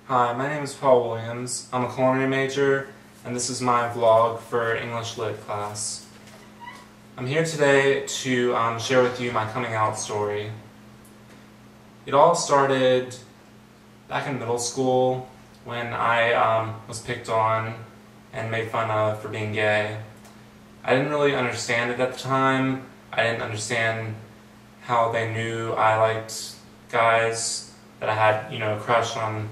Hi, my name is Paul Williams. I'm a culinary major, and this is my vlog for English Lit class. I'm here today to share with you my coming out story. It all started back in middle school when I was picked on and made fun of for being gay. I didn't really understand it at the time. I didn't understand how they knew I liked guys, that I had, a crush on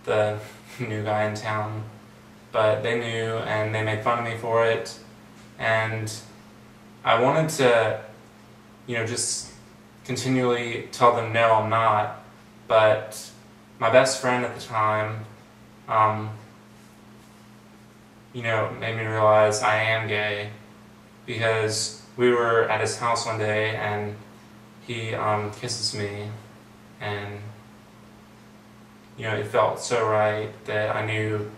the new guy in town. But they knew, and they made fun of me for it. And I wanted to, just continually tell them, no, I'm not. But my best friend at the time, made me realize I am gay, because we were at his house one day and he kisses me, and it felt so right that I knew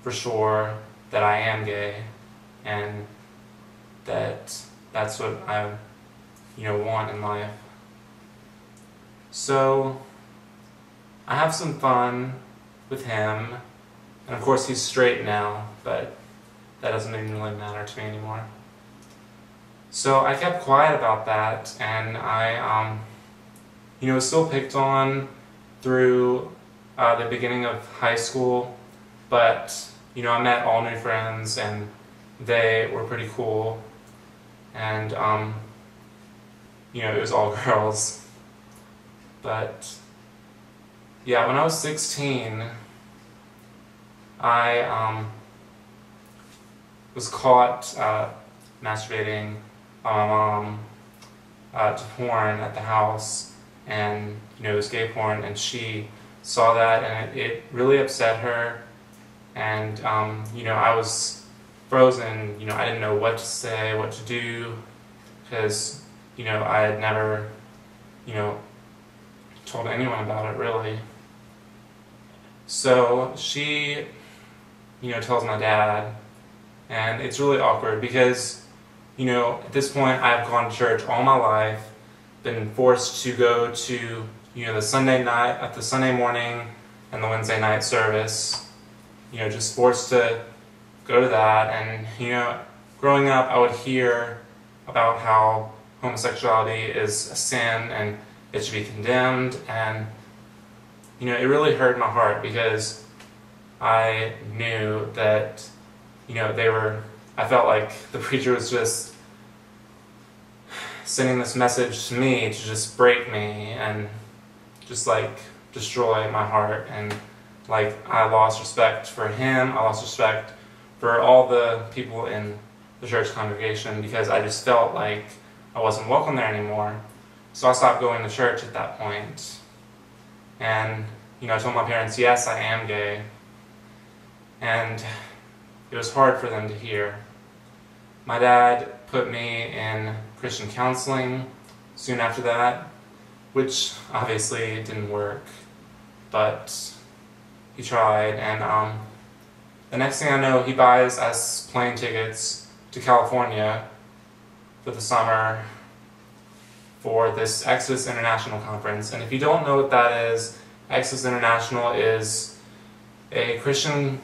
for sure that I am gay, and that's what I want in life. So I have some fun with him, and of course he's straight now, but that doesn't even really matter to me anymore. So I kept quiet about that, and I was still picked on through the beginning of high school, but I met all new friends and they were pretty cool, and it was all girls. But yeah, when I was 16, I was caught masturbating by my mom to porn at the house, and it was gay porn, and she saw that, and it really upset her, and I was frozen. I didn't know what to say, what to do, because I had never told anyone about it really. So she tells my dad, and it's really awkward because at this point I've gone to church all my life, been forced to go to the Sunday morning and the Wednesday night service, just forced to go to that. And growing up I would hear about how homosexuality is a sin and it should be condemned, and it really hurt my heart because I knew that I felt like the preacher was just sending this message to me to just break me and just destroy my heart, and I lost respect for him, I lost respect for all the people in the church congregation, because I just felt like I wasn't welcome there anymore. So I stopped going to church at that point, and I told my parents, yes, I am gay, and it was hard for them to hear. My dad put me in Christian counseling soon after that, which obviously didn't work, but he tried, and the next thing I know, he buys us plane tickets to California for the summer for this Exodus International Conference. And if you don't know what that is, Exodus International is a Christian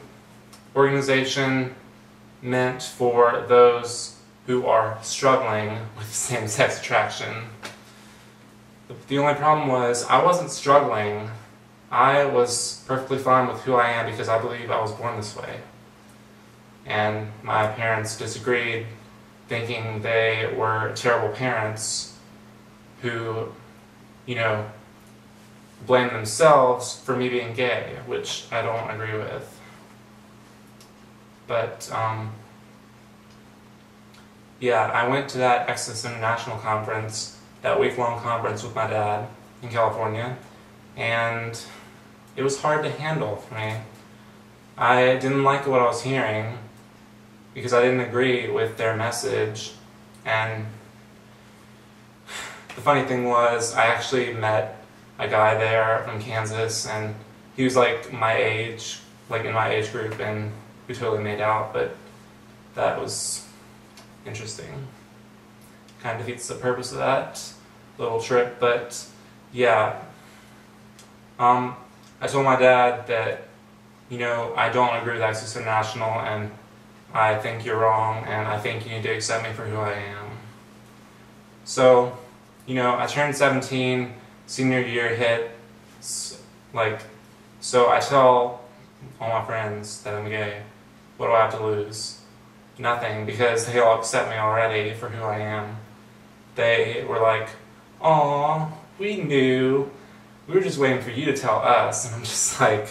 organization meant for those who are struggling with same-sex attraction. The only problem was I wasn't struggling. I was perfectly fine with who I am because I believe I was born this way. And my parents disagreed, thinking they were terrible parents who, blame themselves for me being gay, which I don't agree with. But, yeah, I went to that Exodus International Conference, that week-long conference with my dad in California, and it was hard to handle for me. I didn't like what I was hearing because I didn't agree with their message, and the funny thing was I actually met a guy there from Kansas, and he was my age, in my age group, and we totally made out, but that was interesting. Kind of defeats the purpose of that little trip, but yeah. I told my dad that you know, I don't agree with Access International, and I think you're wrong, and I think you need to accept me for who I am. So, you know, I turned 17, senior year hit, so I tell all my friends that I'm gay. What do I have to lose? Nothing, because they all accept me already for who I am. They were like, "Aw, we knew. We were just waiting for you to tell us." And I'm just like,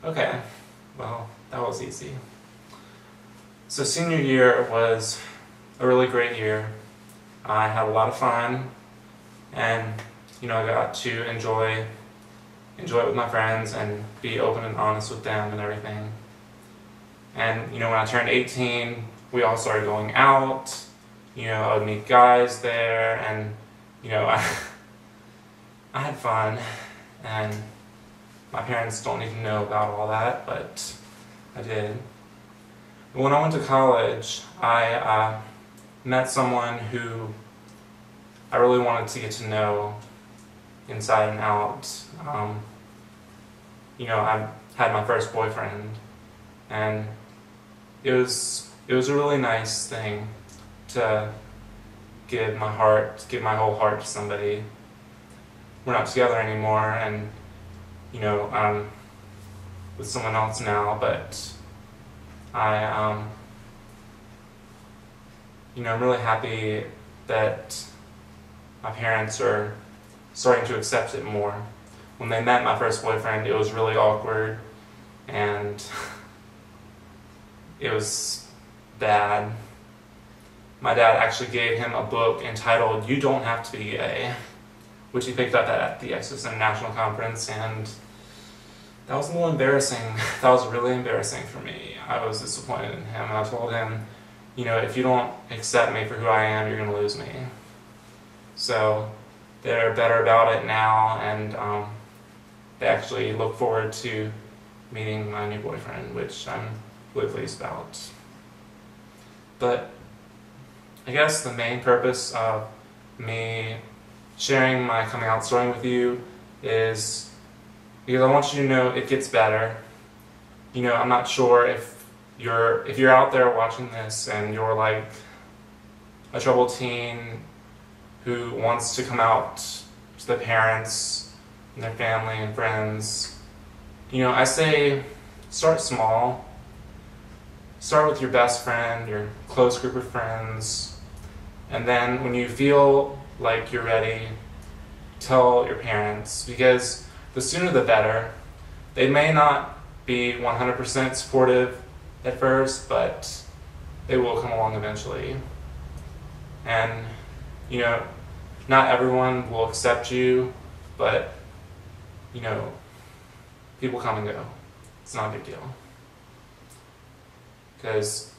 okay, well, that was easy. So senior year was a really great year. I had a lot of fun, and you know, I got to enjoy it with my friends and be open and honest with them and everything. And you know, when I turned 18, we all started going out. You know, I would meet guys there, and you know, I had fun, and my parents don't need to know about all that, but I did. When I went to college, I met someone who I really wanted to get to know inside and out. You know, I had my first boyfriend, and it was a really nice thing to give my whole heart to somebody. We're not together anymore, and you know, I'm with someone else now, but you know, I'm really happy that my parents are starting to accept it more. When they met my first boyfriend, it was really awkward, and it was bad. My dad actually gave him a book entitled "You Don't Have to Be Gay," which he picked up at the Access International Conference, and that was a little embarrassing. That was really embarrassing for me. I was disappointed in him, and I told him, you know, if you don't accept me for who I am, you're going to lose me. So they're better about it now, and they actually look forward to meeting my new boyfriend, which I'm really pleased about. But I guess the main purpose of me sharing my coming out story with you is because I want you to know it gets better. You know, I'm not sure if you're out there watching this and you're like a troubled teen who wants to come out to their parents and their family and friends. You know, I say start small. Start with your best friend, your close group of friends, and then when you feel like you're ready, tell your parents, because the sooner the better. They may not be 100% supportive at first, but they will come along eventually. And, you know, not everyone will accept you, but, you know, people come and go. It's not a big deal. Because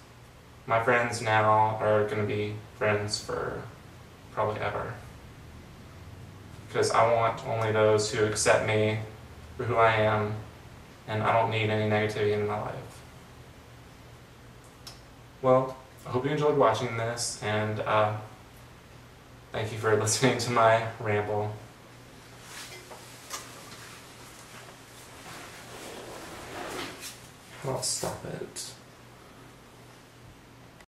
my friends now are going to be friends for probably ever. Because I want only those who accept me for who I am, and I don't need any negativity in my life. Well, I hope you enjoyed watching this, and thank you for listening to my ramble. I'll stop it.